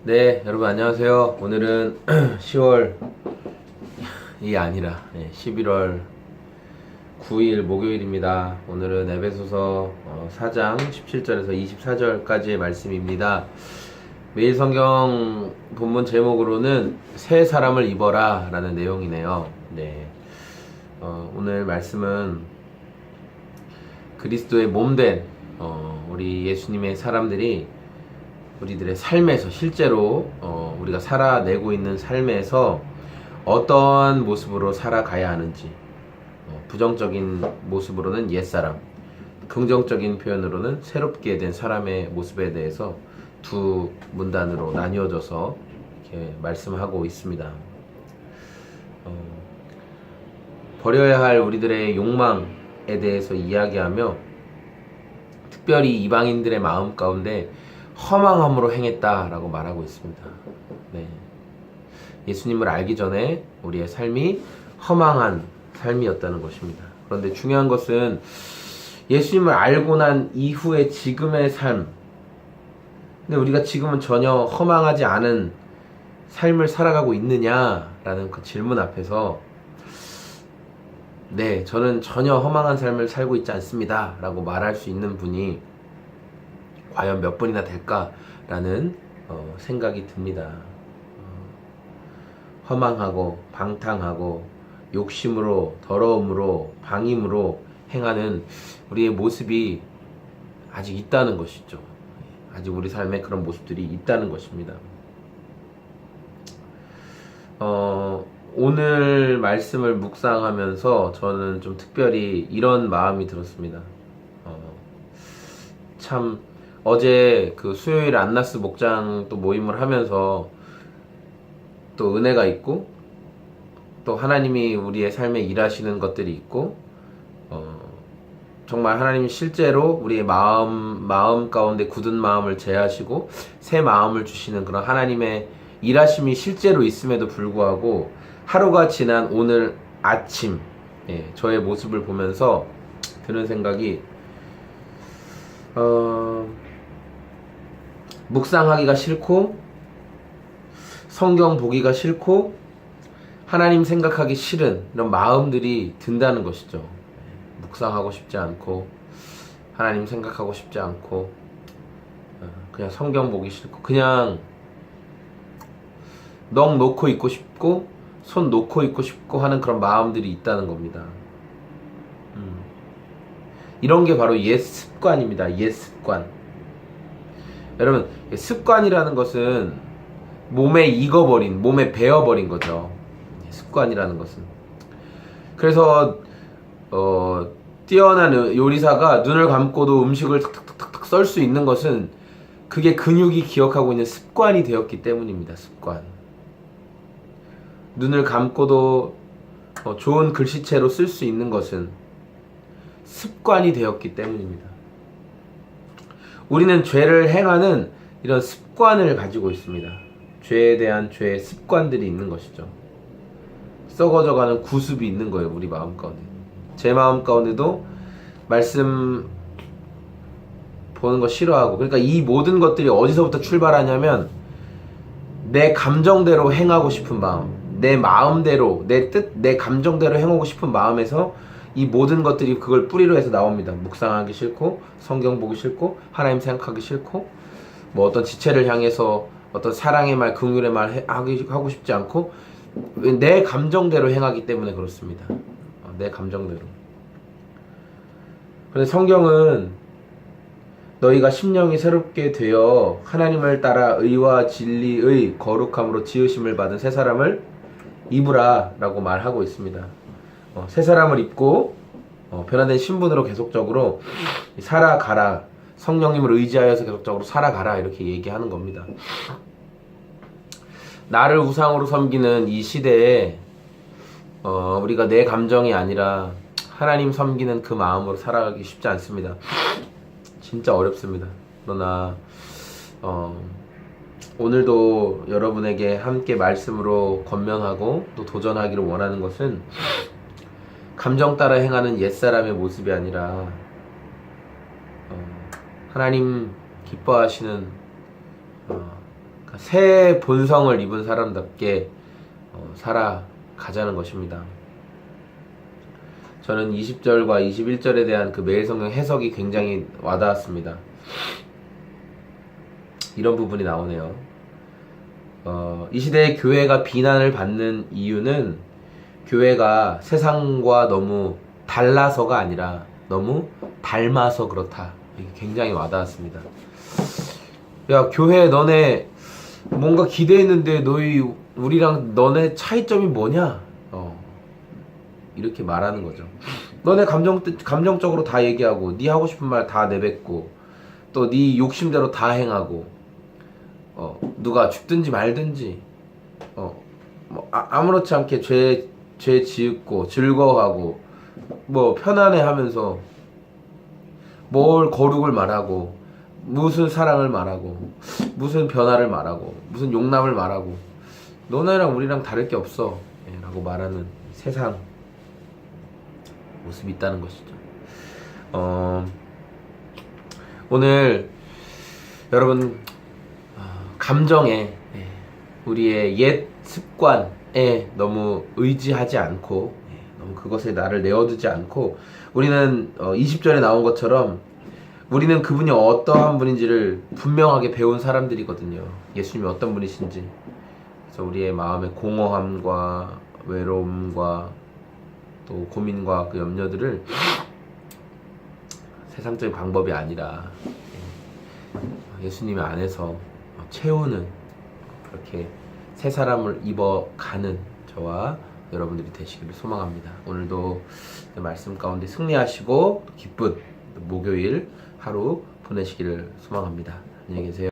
네, 여러분 안녕하세요. 오늘은 10월이 아니라 11월 9일 목요일입니다. 오늘은 에베소서 4장 17절에서 24절까지의 말씀입니다. 매일 성경 본문 제목으로는 새 사람을 입어라 라는 내용이네요. 네, 오늘 말씀은 그리스도의 몸된 우리 예수님의 사람들이 우리들의 삶에서 실제로 우리가 살아내고 있는 삶에서 어떤 모습으로 살아가야 하는지, 부정적인 모습으로는 옛사람, 긍정적인 표현으로는 새롭게 된 사람의 모습에 대해서 두 문단으로 나뉘어져서 이렇게 말씀하고 있습니다. 버려야 할 우리들의 욕망에 대해서 이야기하며 특별히 이방인들의 마음 가운데 허망함으로 행했다라고 말하고 있습니다. 네. 예수님을 알기 전에 우리의 삶이 허망한 삶이었다는 것입니다. 그런데 중요한 것은 예수님을 알고 난 이후의 지금의 삶, 근데 우리가 지금은 전혀 허망하지 않은 삶을 살아가고 있느냐라는 그 질문 앞에서 네, 저는 전혀 허망한 삶을 살고 있지 않습니다 라고 말할 수 있는 분이 과연 몇 분이나 될까라는 생각이 듭니다. 허망하고 방탕하고 욕심으로, 더러움으로, 방임으로 행하는 우리의 모습이 아직 있다는 것이죠. 아직 우리 삶에 그런 모습들이 있다는 것입니다. 오늘 말씀을 묵상하면서 저는 좀 특별히 이런 마음이 들었습니다. 참 어제 그 수요일 안나스 목장 또 모임을 하면서 또 은혜가 있고 또 하나님이 우리의 삶에 일하시는 것들이 있고 정말 하나님이 실제로 우리의 마음 가운데 굳은 마음을 제하시고 새 마음을 주시는 그런 하나님의 일하심이 실제로 있음에도 불구하고 하루가 지난 오늘 아침 저의 모습을 보면서 드는 생각이 묵상하기가 싫고 성경 보기가 싫고 하나님 생각하기 싫은 이런 마음들이 든다는 것이죠. 묵상하고 싶지 않고 하나님 생각하고 싶지 않고 그냥 성경 보기 싫고 그냥 넋 놓고 있고 싶고 손 놓고 있고 싶고 하는 그런 마음들이 있다는 겁니다. 이런 게 바로 옛 습관입니다. 옛 습관. 여러분, 습관이라는 것은 몸에 익어버린, 몸에 배어버린 거죠. 습관이라는 것은. 그래서 뛰어난 요리사가 눈을 감고도 음식을 탁탁탁탁 썰 수 있는 것은 그게 근육이 기억하고 있는 습관이 되었기 때문입니다. 습관. 눈을 감고도 좋은 글씨체로 쓸 수 있는 것은 습관이 되었기 때문입니다. 우리는 죄를 행하는 이런 습관을 가지고 있습니다. 죄에 대한 죄의 습관들이 있는 것이죠. 썩어져가는 구습이 있는 거예요. 우리 마음 가운데. 제 마음 가운데도 말씀 보는 거 싫어하고, 그러니까 이 모든 것들이 어디서부터 출발하냐면 내 감정대로 행하고 싶은 마음, 내 마음대로, 내 뜻, 내 감정대로 행하고 싶은 마음에서 이 모든 것들이 그걸 뿌리로 해서 나옵니다. 묵상하기 싫고, 성경 보기 싫고, 하나님 생각하기 싫고, 뭐 어떤 지체를 향해서 어떤 사랑의 말, 긍휼의 말 하고 싶지 않고 내 감정대로 행하기 때문에 그렇습니다. 내 감정대로. 그런데 성경은 너희가 심령이 새롭게 되어 하나님을 따라 의와 진리의 거룩함으로 지으심을 받은 새 사람을 입으라 라고 말하고 있습니다. 새 사람을 입고 변화된 신분으로 계속적으로 살아가라, 성령님을 의지하여서 계속적으로 살아가라 이렇게 얘기하는 겁니다. 나를 우상으로 섬기는 이 시대에 우리가 내 감정이 아니라 하나님 섬기는 그 마음으로 살아가기 쉽지 않습니다. 진짜 어렵습니다. 그러나 오늘도 여러분에게 함께 말씀으로 권면하고 또 도전하기를 원하는 것은 감정 따라 행하는 옛사람의 모습이 아니라 하나님 기뻐하시는 새 본성을 입은 사람답게 살아가자는 것입니다. 저는 20절과 21절에 대한 그 매일 성경 해석이 굉장히 와닿았습니다. 이런 부분이 나오네요. 이 시대에 교회가 비난을 받는 이유는 교회가 세상과 너무 달라서가 아니라 너무 닮아서 그렇다. 이게 굉장히 와닿았습니다. 야, 교회 너네 뭔가 기대했는데 우리랑 너네 차이점이 뭐냐? 이렇게 말하는 거죠. 너네 감정적으로 다 얘기하고 네 하고 싶은 말 다 내뱉고 또 네 욕심대로 다 행하고 누가 죽든지 말든지 아무렇지 않게 죄 지었고 즐거워하고 뭐 편안해하면서 뭘 거룩을 말하고 무슨 사랑을 말하고 무슨 변화를 말하고 무슨 용납을 말하고 너네랑 우리랑 다를 게 없어 라고 말하는 세상 모습이 있다는 것이죠. 오늘 여러분 감정에 우리의 옛 습관에 너무 의지하지 않고 너무 그것에 나를 내어두지 않고 우리는 20절에 나온 것처럼 우리는 그분이 어떠한 분인지를 분명하게 배운 사람들이거든요. 예수님이 어떤 분이신지. 그래서 우리의 마음의 공허함과 외로움과 또 고민과 그 염려들을 세상적인 방법이 아니라 예수님의 안에서 채우는 그렇게 새 사람을 입어가는 저와 여러분들이 되시기를 소망합니다. 오늘도 말씀 가운데 승리하시고 기쁜 목요일 하루 보내시기를 소망합니다. 안녕히 계세요.